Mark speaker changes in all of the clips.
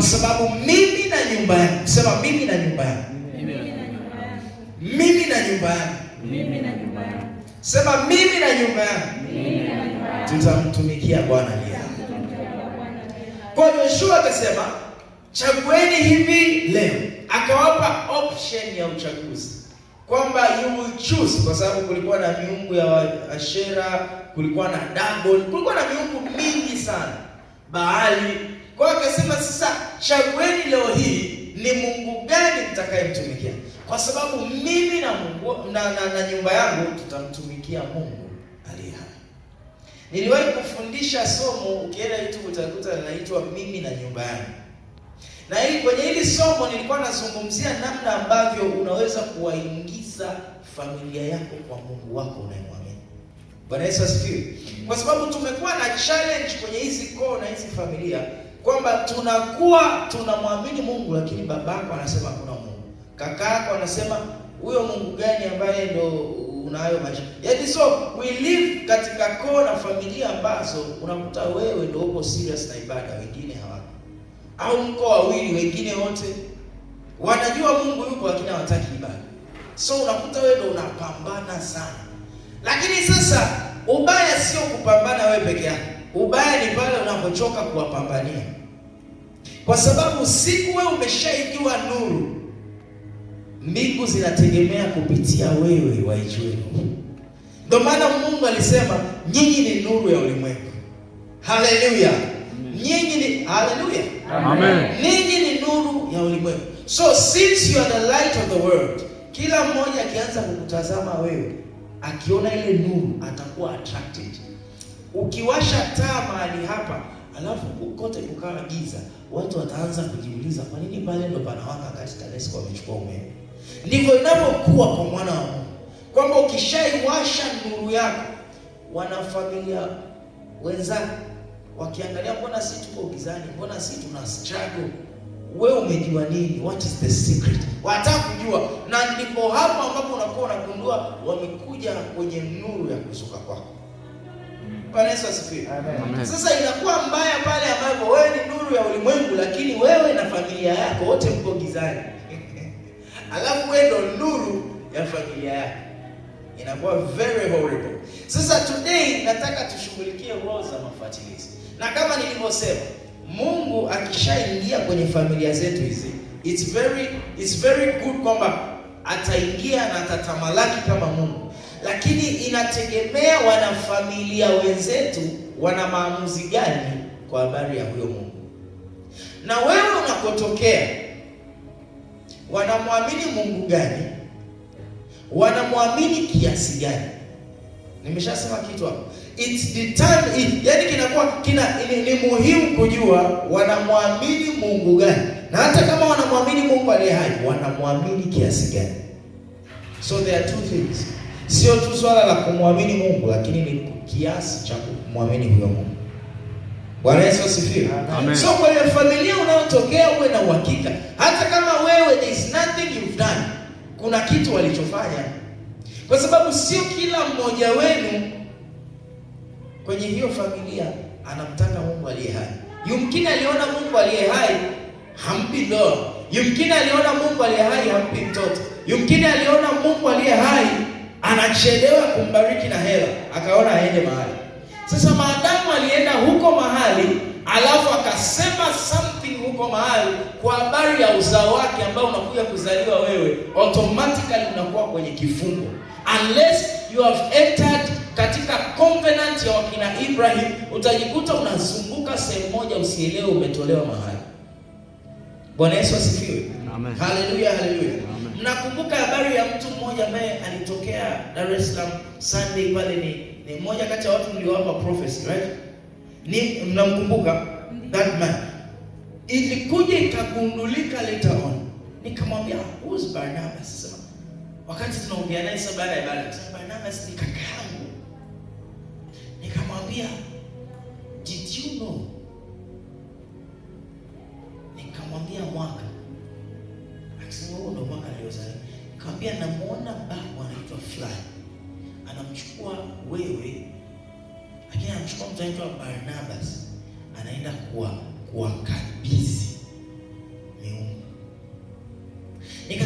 Speaker 1: Kwa sababu mimi na nyumba yangu, sema mimi na nyumba yangu. Mimi na nyumba yangu. Sema mimi na nyumba yangu tutamtumikia Bwana aliye hai. Kwa Yoshua akasema chagueni hivi leo. Akawapa option ya uchaguzi kwamba you will choose, kwa sababu kulikuwa na miungu ya Ashera, kulikuwa na Dagon, kulikuwa na miungu mingi sana, Baali. Kwa hiyo akasema sasa chagueni leo hii ni Mungu gani mtakayemtumikia, kwa sababu mimi na Mungu na nyumba yangu tutamtumikia Mungu aliye hai. Niliwahi kufundisha somo, ukienda YouTube utakuta linaitwa mimi na nyumba yangu. Na kwenye hili somo nilikuwa nazungumzia namna ambavyo unaweza kuwaingiza familia yako kwa Mungu wako unayemwamini. Bwana Yesu asifiwe. Kwa sababu tumekuwa na challenge kwenye hizi koo na hizi familia kwamba tunakuwa tunamwamini Mungu, lakini babako anasema hakuna Mungu. Kakako anasema huyo Mungu gani ambaye ndo unayo maisha. Yaani so we live katika koo na familia ambazo unakuta wewe ndio uko serious na ibada, wengine hawako. Au mko wawili, wengine wote wanajua Mungu yupo lakini hawataki ibada. So unakuta wewe ndio unapambana sana. Lakini sasa ubaya sio kupambana wewe peke yako. Ubaya ni pale unapochoka kuwapambania. Kwa sababu siku wewe umeshaijua nuru, mbingu zinategemea kupitia wewe waijue. Ndio maana Mungu alisema nyinyi ni nuru ya ulimwengu. Haleluya. Nyinyi ni haleluya.
Speaker 2: Amen.
Speaker 1: Ninyi ni nuru ya ulimwengu. So since you are the light of the world, kila mmoja akianza kukutazama wewe, akiona ile nuru atakuwa attracted. Ukiwasha taa mahali hapa, alafu kote kukawa giza, watu wataanza kujiuliza kwa nini pale ndo panawaka wakati TANESCO wamechukua umeme. Ndivyo inapokuwa kwa mwana wa Mungu. Kwamba ukishaiwasha nuru yako, wanafamilia wenzako wakiangalia, mbona si tuko gizani, mbona si tuna struggle, wewe umejua nini? What is the secret? Wataka kujua, na ndipo hapo ambapo unakuwa unagundua wamekuja kwenye nuru ya kuzuka kwako. Bwana Yesu asifiwe. Amen. Sasa inakuwa mbaya pale ambapo wewe ni nuru ya ulimwengu, lakini wewe na familia yako wote mko gizani. Alafu wewe ndo nuru ya familia yako. Inakuwa very horrible. Sasa today nataka tushughulikie roho za mafatilizi. Na kama nilivyosema, Mungu akishaingia kwenye familia zetu hizi, it's very good kwamba ataingia na atatamalaki kama Mungu. Lakini inategemea wanafamilia wenzetu wana maamuzi gani kwa habari ya huyo Mungu. Na wewe unakotokea, wanamwamini Mungu gani? Wanamwamini kiasi gani? Nimeshasema kitu hapo. It's the time, yani kinakuwa ni muhimu kujua wanamwamini Mungu gani. Na hata kama wanamwamini Mungu aliye hai, wanamwamini kiasi gani? So there are two things. Sio tu swala la kumwamini Mungu, lakini ni kiasi cha kumwamini huyo Mungu. Bwana Yesu asifiwe. Amen. So kwa hiyo familia unayotokea uwe na uhakika, hata kama wewe there is nothing you've done, kuna kitu walichofanya. Kwa sababu sio kila mmoja wenu kwenye hiyo familia anamtaka Mungu aliye hai. Yumkini aliona Mungu aliye hai hampi ndoa. Yumkini aliona Mungu aliye hai hampi mtoto. Yumkini aliona Mungu aliye hai anachelewa kumbariki na hela, akaona aende mahali. Sasa maadamu alienda huko mahali, alafu akasema something huko mahali kwa habari ya uzao wake ambao unakuja kuzaliwa wewe, automatically unakuwa kwenye kifungo. Unless you have entered katika covenant ya wakina Ibrahim, utajikuta unazunguka sehemu moja usielewe umetolewa mahali. Bwana Yesu asifiwe. Amen. Haleluya, haleluya. Mnakumbuka habari ya mtu mmoja ambaye alitokea Dar es Salaam Sunday pale, ni mmoja kati ya watu niliowapa prophecy, right? Ni mnamkumbuka that man? Ilikuja ikagundulika later on. Nikamwambia, who's Barnabas? Sasa wakati tunaongea naye sasa baada ya ibada, sasa Barnabas ni kaka yangu. Nikamwambia, did you know? Nikamwambia mwaka. Akasema huo ndo mwaka aliozaliwa. Nikamwambia namuona baba anaitwa Fly. Anamchukua wewe, lakini anamchukua mtu anaitwa Barnabas, anaenda kuwakabidhi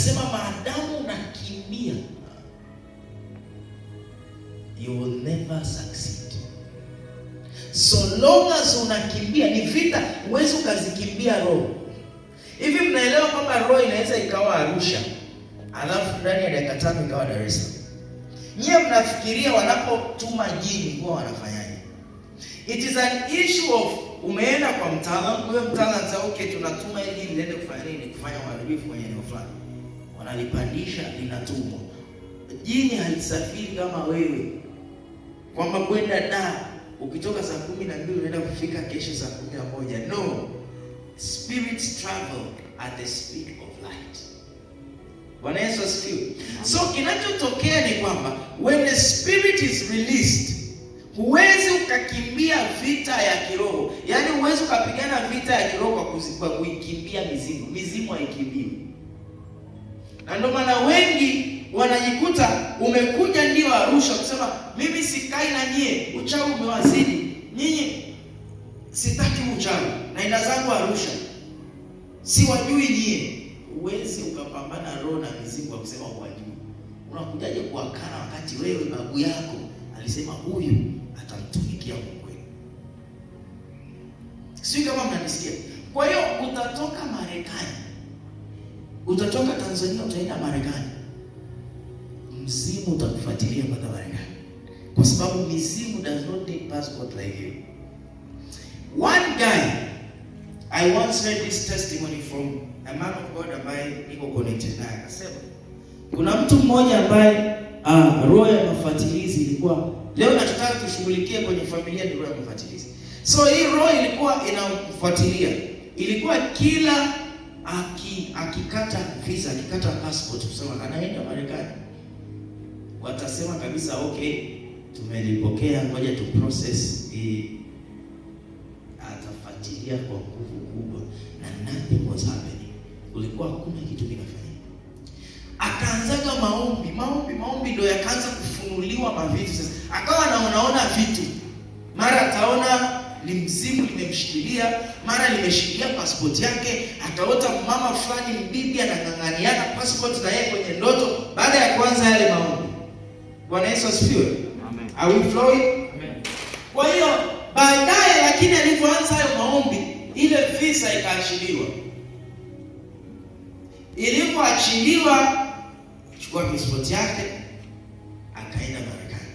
Speaker 1: Akasema maadamu unakimbia, you will never succeed. So long as unakimbia, ni vita, huwezi ukazikimbia roho. Hivi mnaelewa kwamba roho inaweza ikawa Arusha, alafu ndani ya dakika 5 ikawa Dar es Salaam? Nyie mnafikiria wanapotuma jini huwa wanafanyaje? It is an issue of umeenda kwa mtaalamu, huyo mtaalamu anasema okay, tunatuma hili liende kufanya nini? Kufanya uharibifu kwenye eneo fulani. Wanalipandisha, linatumwa. Jini halisafiri kama wewe, kwamba kwenda da ukitoka saa 12 unaenda kufika kesho saa 11. No. Spirits travel at the speed of light. Bwana Yesu asifiwe. So kinachotokea ni kwamba when the spirit is released, huwezi ukakimbia vita ya kiroho. Yaani huwezi ukapigana vita ya kiroho kwa kuikimbia mizimu. Mizimu haikimbii. Na ndio maana wengi wanajikuta umekuja ndio Arusha kusema mimi sikai na nyie, uchawi umewazidi. Nyinyi sitaki uchawi, naenda zangu Arusha. Siwajui nyie. Huwezi ukapambana roho na mizimu kwa kusema huwajui. Unakujaje kuakana wakati wewe babu yako alisema huyu atamtumikia Mungu? Sio kama mnanisikia. Kwa hiyo utatoka Marekani, utatoka Tanzania, utaenda Marekani, mzimu utakufuatilia mpaka Marekani, kwa sababu mizimu does not take passport like you. One guy, I once heard this testimony from a man of God ambaye niko connected naye. Akasema kuna mtu mmoja ambaye roho ya mafatilizi ilikuwa, leo nataka tushughulikie kwenye familia, ni roho ya mafatilizi. So hii roho ilikuwa inamfuatilia, ilikuwa kila akikata visa, akikata passport kusema anaenda Marekani, watasema kabisa okay, tumelipokea, ngoja tu process hii. Atafuatilia kwa nguvu kubwa na nothing was happening. Kulikuwa hakuna kitu kinafanyika. Akaanzaga maombi ndio yakaanza kufunuliwa mavitu sasa. Akawa anaona vitu. Mara ataona ni mzimu limemshikilia, mara limeshikilia passport yake, akaota mama fulani mbibi anang'ang'aniana passport na yeye kwenye ndoto baada ya kuanza yale maombi. Bwana Yesu asifiwe. Amen. Are we flowing? Amen. Kwa hiyo baadaye, lakini alipoanza hayo maombi, ile visa ikaachiliwa. Ilipoachiliwa, chukua passport yake, akaenda Marekani.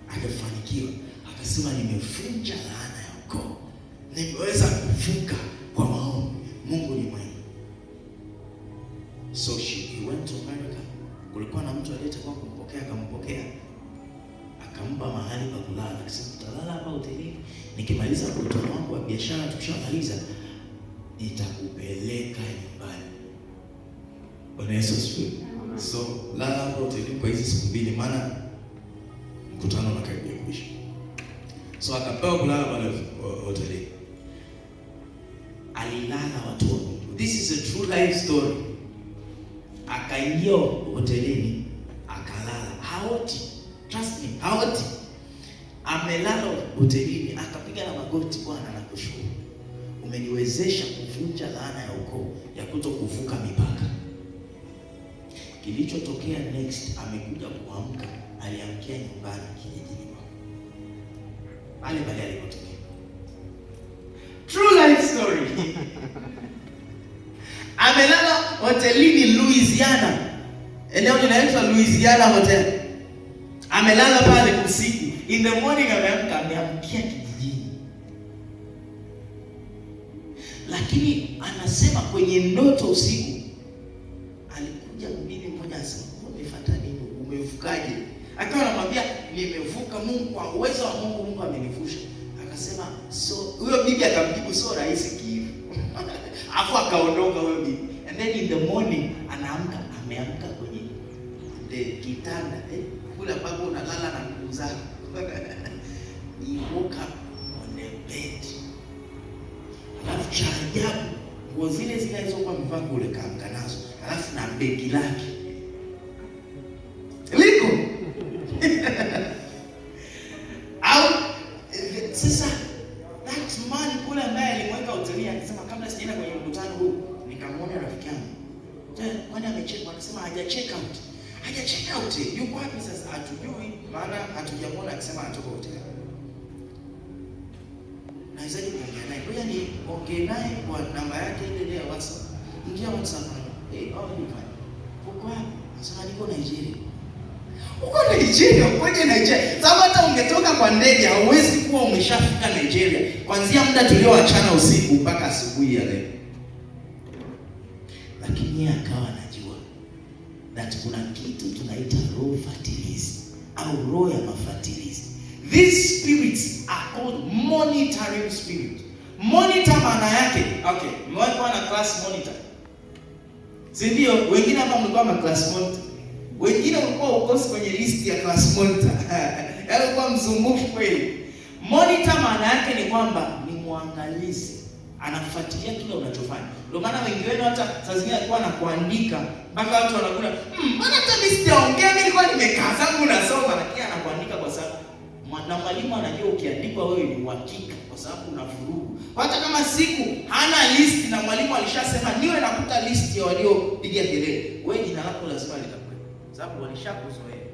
Speaker 1: Akafanikiwa. Akasema nimevunja laana ya ukoo. Nimeweza kuvuka kwa maombi. Mungu ni mwema. So he went to America. Kulikuwa na mtu aliyetakiwa kumpokea, akampokea. Akampa mahali pa kulala. Akasema utalala hapa hotelini. Nikimaliza mkutano wangu wa biashara, tukishamaliza nitakupeleka nyumbani. Bwana Yesu asifiwe. So lala hapa hotelini kwa hizo siku 2, maana mkutano unakaribia kuisha. So akapewa kulala pale hotelini. Alilala watu wa Mungu. This is a true life story. Akaingia hotelini, akalala. Haoti. Trust me, haoti. Amelala hotelini, akapiga na magoti, Bwana nakushukuru. Umeniwezesha kuvunja laana ya ukoo ya kutokuvuka mipaka. Kilichotokea next, amekuja kuamka, aliamkia nyumbani kijijini kwao. Pale alipotokea. True life story. Amelala hotelini Louisiana. Eneo linaitwa Louisiana Hotel. Amelala pale usiku. In the morning ameamkia kijijini. Lakini anasema kwenye ndoto usiku alikuja mbibi mmoja asema, "Umefuata nini? Umevukaje?" Akawa anamwambia, "Nimevuka Mungu, kwa uwezo wa Mungu, Mungu amenivusha." Akasema, "So," huyo bibi akamjibu, "So rahisi kivi." Afu akaondoka huyo bibi. And then in the morning ameamka kwenye kitanda kule ambapo unalala na ndugu zako. He woke up on the bed. Alafu cha ajabu, nguo zile zilizokuwa amevaa kule kaamka nazo. Alafu na begi lake liko au sasa that man kule ambaye alimweka hotelini akisema kabla sijaenda kwenye mkutano huu nikamwona rafiki yangu. check, wanasema haja check out. Haja check out. Yuko wapi sasa? Hatujui, maana hatujamwona akisema anatoka hotel. Nawezaje kuongea naye? Ngoja ni ongea naye kwa namba yake ile ya WhatsApp. Ingia WhatsApp. Au ni fine. Uko wapi? Sasa niko Nigeria. Uko Nigeria, ukoje Nigeria? Sababu hata ungetoka kwa ndege hauwezi kuwa umeshafika Nigeria kuanzia muda tulioachana usiku mpaka asubuhi ya leo. Lakini yeye akawa anajua that kuna kitu tunaita raw fertility au roho ya mafertility. These spirits are called monitoring spirit. Monitor maana yake, okay, mmewahi na class monitor? Si ndio? Wengine hapa mlikuwa na class monitor. Wengine walikuwa ukosi kwenye list ya class monitor. Yaani kwa mzungufu kweli. Monitor maana yake ni kwamba ni muangalizi. Anafuatilia kile unachofanya. Ndio maana wengi wenu hata saa zingine alikuwa anakuandika mpaka watu wanakula, mbona hata mimi sijaongea, mimi nilikuwa nimekaa zangu nasoma, lakini anakuandika kwa sababu na mwalimu anajua ukiandikwa wewe ni uhakika kwa sababu una vurugu. Hata kama siku hana list na mwalimu alishasema niwe nakuta list ya waliopiga kelele, wewe jina lako lazima litakuwa. Sababu walishakuzoea.